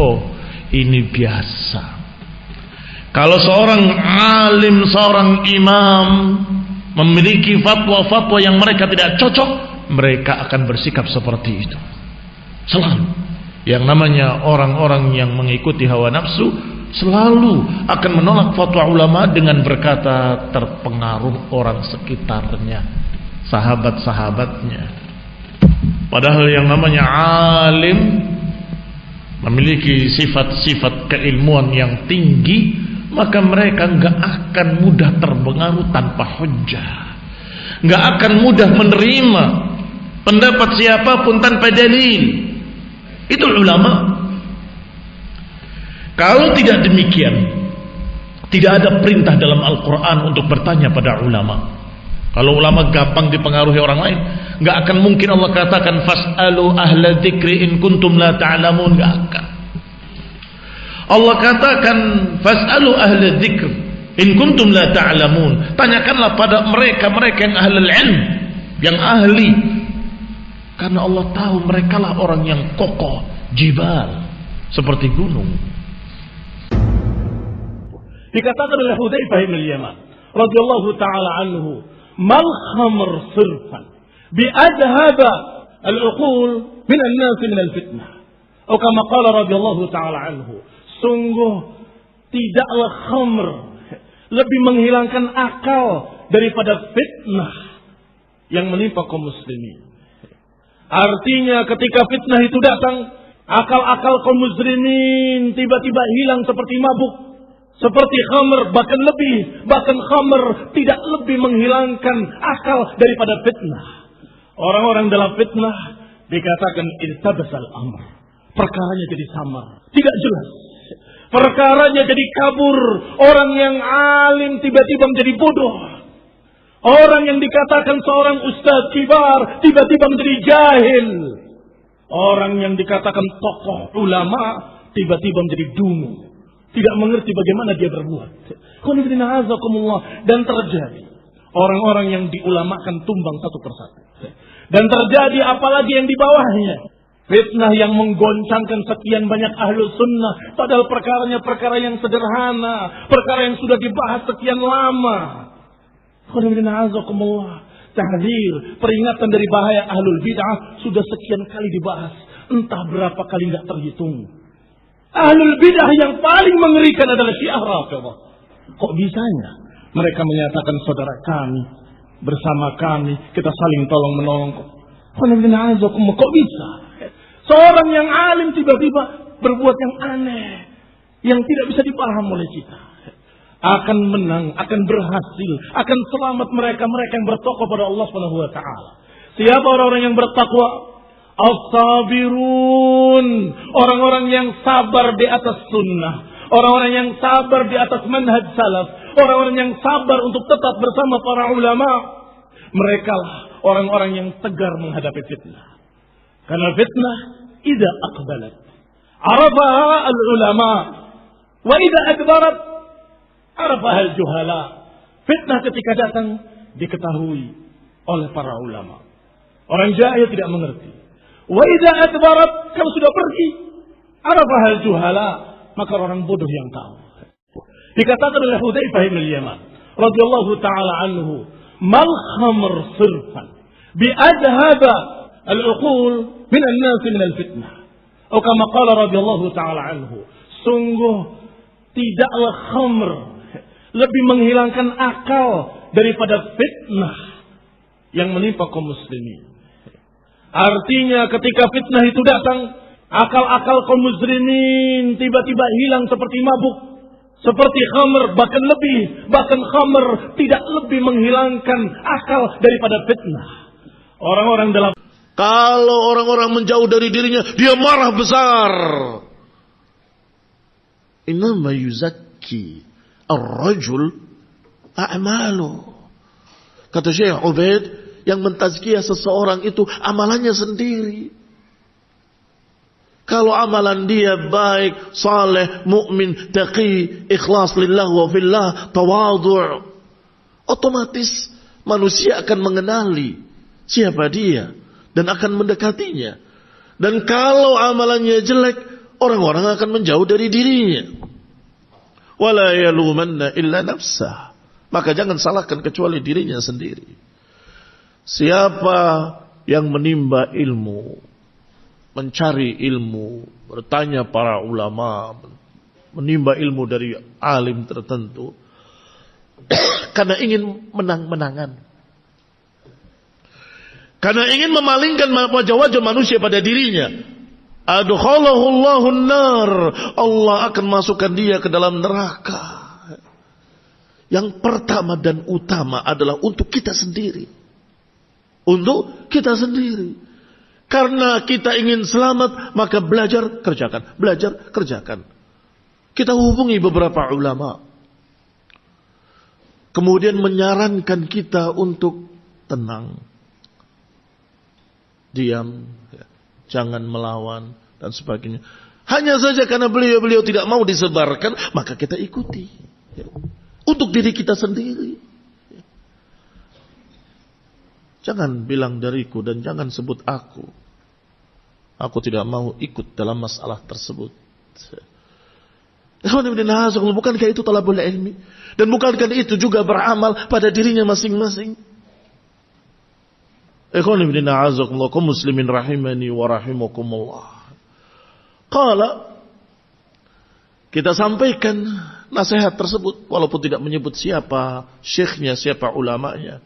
Oh, ini biasa. Kalau seorang alim, seorang imam memiliki fatwa-fatwa yang mereka tidak cocok, mereka akan bersikap seperti itu. Selalu. Yang namanya orang-orang yang mengikuti hawa nafsu selalu akan menolak fatwa ulama dengan berkata terpengaruh orang sekitarnya, sahabat-sahabatnya. Padahal yang namanya alim memiliki sifat-sifat keilmuan yang tinggi, maka mereka enggak akan mudah terpengaruh tanpa hujjah, enggak akan mudah menerima pendapat siapapun tanpa dalil. Itu ulama. Kalau tidak demikian, tidak ada perintah dalam Al-Quran untuk bertanya pada ulama. Kalau ulama gampang dipengaruhi orang lain, nggak akan mungkin Allah katakan fas'alu ahla dzikri in kuntum la ta'lamun, nggak akan. Allah katakan fas'alu ahla dzikr in kuntum la ta'lamun. Tanyakanlah pada mereka yang ahlul ilm, yang ahli. Karena Allah tahu merekalah orang yang kokoh, jibal, seperti gunung. Dikatakan oleh Hudzaifah bin Yaman radhiyallahu taala anhu, "Mal khamr sirfan bi adhaba al-uqul min an-nas min al-fitnah." Atau kama qala radhiyallahu taala anhu, sungguh tidaklah khamr lebih menghilangkan akal daripada fitnah yang menimpa kaum muslimin. Artinya ketika fitnah itu datang, akal-akal kaum muslimin tiba-tiba hilang seperti mabuk, seperti khamr, bahkan khamr tidak lebih menghilangkan akal daripada fitnah. Orang-orang dalam fitnah dikatakan irtabasal amr, perkaranya jadi samar, tidak jelas, perkaranya jadi kabur. Orang yang alim tiba-tiba menjadi bodoh. Orang yang dikatakan seorang ustaz kibar tiba-tiba menjadi jahil. Orang yang dikatakan tokoh ulama tiba-tiba menjadi dungu, tidak mengerti bagaimana dia berbuat. Dan terjadi orang-orang yang diulamakan tumbang satu persatu. Dan terjadi apalagi yang di bawahnya, fitnah yang menggoncangkan sekian banyak ahlu sunnah, padahal perkaranya perkara yang sederhana, perkara yang sudah dibahas sekian lama. Tahdzir, peringatan dari bahaya ahlul bid'ah sudah sekian kali dibahas, entah berapa kali tidak terhitung. Ahlul bid'ah yang paling mengerikan adalah Syiah Rafidhah. Kok bisanya mereka menyatakan saudara kami, bersama kami, kita saling tolong menolong. Kok bisa seorang yang alim tiba-tiba berbuat yang aneh, yang tidak bisa dipahami oleh kita? Akan menang, akan berhasil, akan selamat mereka yang bertakwa pada Allah Subhanahu wa taala. Siapa orang-orang yang bertakwa? As-sabirun, orang-orang yang sabar di atas sunnah, orang-orang yang sabar di atas manhaj salaf, orang-orang yang sabar untuk tetap bersama para ulama. Mereka lah orang-orang yang tegar menghadapi fitnah. Karena fitnah idza aqbalat arafaha al-ulama wa idza adbarat arafaha al-juhala. Fitnah ketika datang diketahui oleh para ulama. Orang jahil tidak mengerti. Wa idza adbarat, kalau sudah pergi, arafaha al-juhala, maka orang bodoh yang tahu. Dikatakan oleh Hudzaifah bin Yaman radhiyallahu taala anhu, "Mal khamr sirfan bi adhaba al-uqul min an-nas min al-fitnah." Atau kama qala radhiyallahu taala anhu, sungguh tidaklah khamr lebih menghilangkan akal daripada fitnah yang menimpa kaum muslimin. Artinya ketika fitnah itu datang, akal-akal kaum muslimin tiba-tiba hilang seperti mabuk, seperti khamr, bahkan khamr tidak lebih menghilangkan akal daripada fitnah. Orang-orang dalam, kalau orang-orang menjauh dari dirinya, dia marah besar. Innama yuzakki ar-rajul a'malu. Kata Syekh Ubaid, yang mentazkiyah seseorang itu amalannya sendiri. Kalau amalan dia baik, saleh, mukmin, taqi, ikhlas lillah wa fillah, tawadhu', otomatis manusia akan mengenali siapa dia dan akan mendekatinya. Dan kalau amalannya jelek, orang-orang akan menjauh dari dirinya. Wala yalumanna illa nafsah. Maka jangan salahkan kecuali dirinya sendiri. Siapa yang menimba ilmu, mencari ilmu, bertanya para ulama, menimba ilmu dari alim tertentu, karena ingin menang-menangan, karena ingin memalingkan wajah-wajah manusia pada dirinya, adkhalahu Allahun nar, Allah akan masukkan dia ke dalam neraka. Yang pertama dan utama adalah untuk kita sendiri. Untuk kita sendiri. Karena kita ingin selamat, maka belajar, kerjakan. Belajar, kerjakan. Kita hubungi beberapa ulama. Kemudian menyarankan kita untuk tenang. Diam. Jangan melawan. Dan sebagainya. Hanya saja karena beliau-beliau tidak mau disebarkan, maka kita ikuti. Untuk diri kita sendiri. Jangan bilang dariku dan jangan sebut aku. Aku tidak mau ikut dalam masalah tersebut. Bukankah itu talabul ilmi? Dan bukankah itu juga beramal pada dirinya masing-masing? Ikhwan ibn a'azakumullah, kaum muslimin rahimani wa rahimakumullah. Qala, kita sampaikan nasihat tersebut walaupun tidak menyebut siapa syekhnya, siapa ulamanya.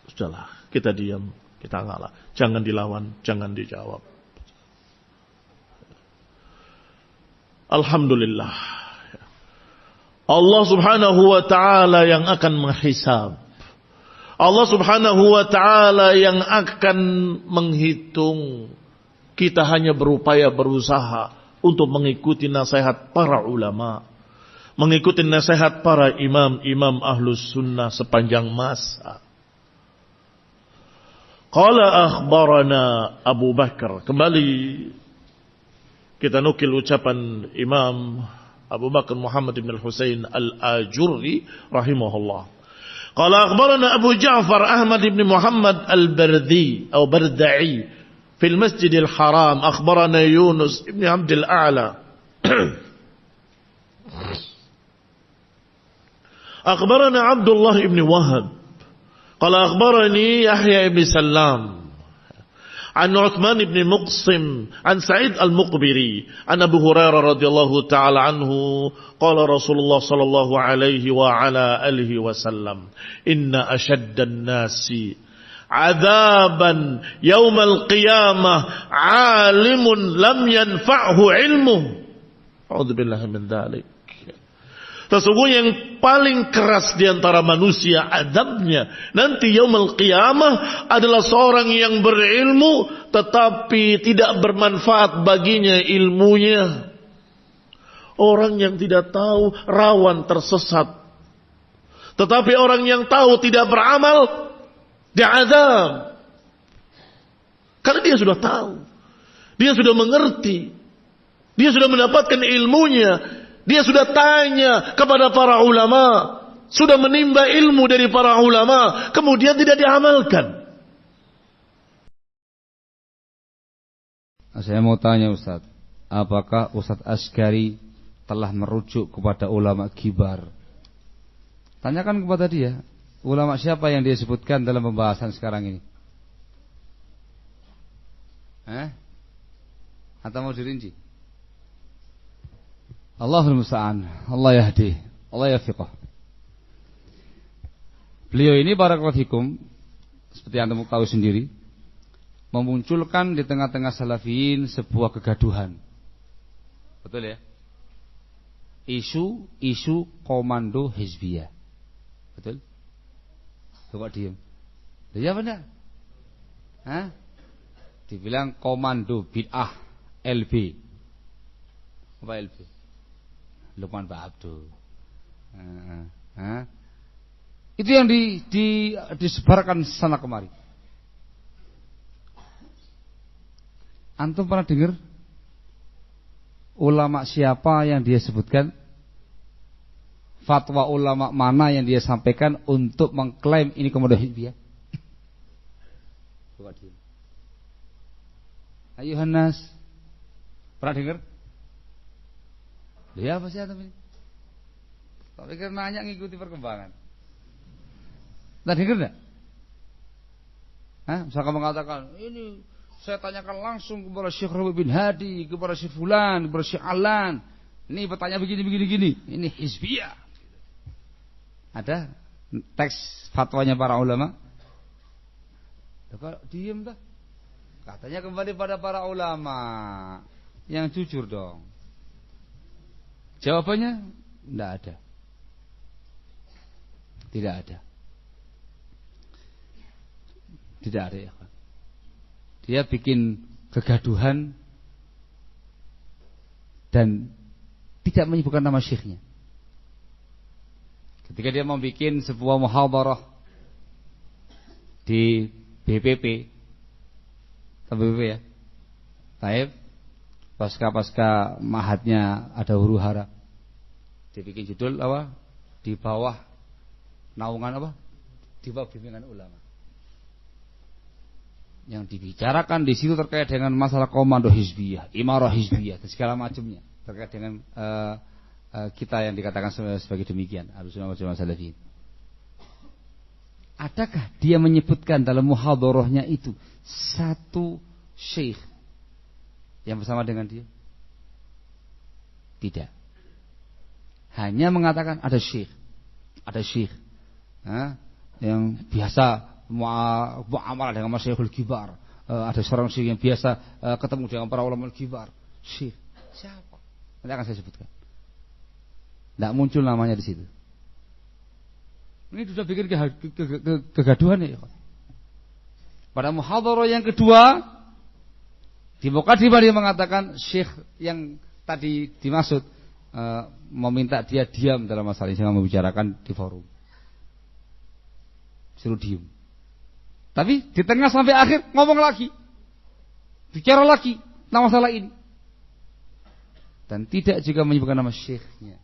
Sudahlah, kita diam, kita ngalah. Jangan dilawan, jangan dijawab. Alhamdulillah. Allah subhanahu wa ta'ala yang akan menghisab. Allah subhanahu wa ta'ala yang akan menghitung. Kita hanya berupaya berusaha untuk mengikuti nasihat para ulama, mengikuti nasihat para imam-imam ahlus sunnah sepanjang masa. Qala akhbarana Abu Bakar. Kembali kita nukil ucapan Imam Abu Bakar Muhammad bin Al-Husain Al-Ajurri rahimahullah. Qala akhbarana Abu Ja'far Ahmad bin Muhammad Al-Bardi atau Barda'i في المسجد الحرام أخبرنا يونس ابن عبد الأعلى أخبرنا عبد الله ابن وهب قال أخبرني يحيى بن سلام عن عثمان بن مقسم عن سعيد المقبري عن أبي هريرة رضي الله تعالى عنه قال رسول الله صلى الله عليه وعلى آله وسلم إن أشد الناس عذابا يوم القيامة عالم لم ينفعه علمه. أعوذ بالله من ذلك. Sesungguhnya yang paling keras di antara manusia adabnya nanti yaumul qiyamah adalah seorang yang berilmu tetapi tidak bermanfaat baginya ilmunya. Orang yang tidak tahu rawan tersesat. Tetapi orang yang tahu tidak beramal diazab. Karena dia sudah tahu. Dia sudah mengerti. Dia sudah mendapatkan ilmunya. Dia sudah tanya kepada para ulama. Sudah menimba ilmu dari para ulama. Kemudian tidak diamalkan. Saya mau tanya Ustaz. Apakah Ustaz Askari telah merujuk kepada ulama kibar? Tanyakan kepada dia. Ulama siapa yang dia sebutkan dalam pembahasan sekarang ini? Atau mau dirinci? Allahul musta'an. Allah yahdi. Allah yafiqah. Beliau ini barakallahu fikum, seperti yang kamu tahu sendiri, memunculkan di tengah-tengah salafiyin sebuah kegaduhan. Betul ya? Isu komando hizbiyah. Betul? Coba diem. Iya benar. Dibilang komando bid'ah LB. Apa LB? Lukman Pak Abdul. Itu yang disebarkan sana kemari. Antum pernah dengar ulama siapa yang dia sebutkan? Fatwa ulama mana yang dia sampaikan untuk mengklaim ini komando hizbiyah? Coba dia. Ayuhan nas. Pernah dengar? Ya apa sih antum ini? Tak pikir nanya ngikuti perkembangan. Tak dengar enggak? Misalkan mengatakan, ini saya tanyakan langsung kepada Syekh Rabi bin Hadi, kepada Syekh Fulan, kepada Syekh Alan. Ini bertanya begini. Ini hizbiyah. Ada teks fatwanya para ulama? Kok diem dah? Katanya kembali pada para ulama. Yang jujur dong. Jawabannya tidak ada. Tidak ada. Tidak ada ya. Dia bikin kegaduhan dan tidak menyebutkan nama syekhnya. Ketika dia mau bikin sebuah muhadharah di BPP, ya, Taib, pasca mahatnya ada huru hara, dia bikin judul apa? Di bawah naungan apa? Di bawah bimbingan ulama. Yang dibicarakan di situ terkait dengan masalah komando hizbiyah, imarah hizbiyah dan segala macamnya terkait dengan kita yang dikatakan sebagai demikian, Ahlussunnah wal Jamaah Salafiyin. Adakah dia menyebutkan dalam muhadharahnya itu satu syekh yang bersama dengan dia? Tidak. Hanya mengatakan ada syekh yang biasa muamalah dengan masyayikhul kibar. Ada seorang syekh yang biasa ketemu dengan para ulama kibar. Syekh siapa? Nanti akan saya sebutkan. Tidak muncul namanya di situ. Ini sudah bikin kegaduhan ya. Pada muhadharah yang kedua di Muqaddimah dia mengatakan syekh yang tadi dimaksud meminta dia diam dalam masalah ini, jangan membicarakan di forum. Suruh diam. Tapi di tengah sampai akhir ngomong lagi. Bicara lagi tentang masalah ini. Dan tidak juga menyebutkan nama syekhnya.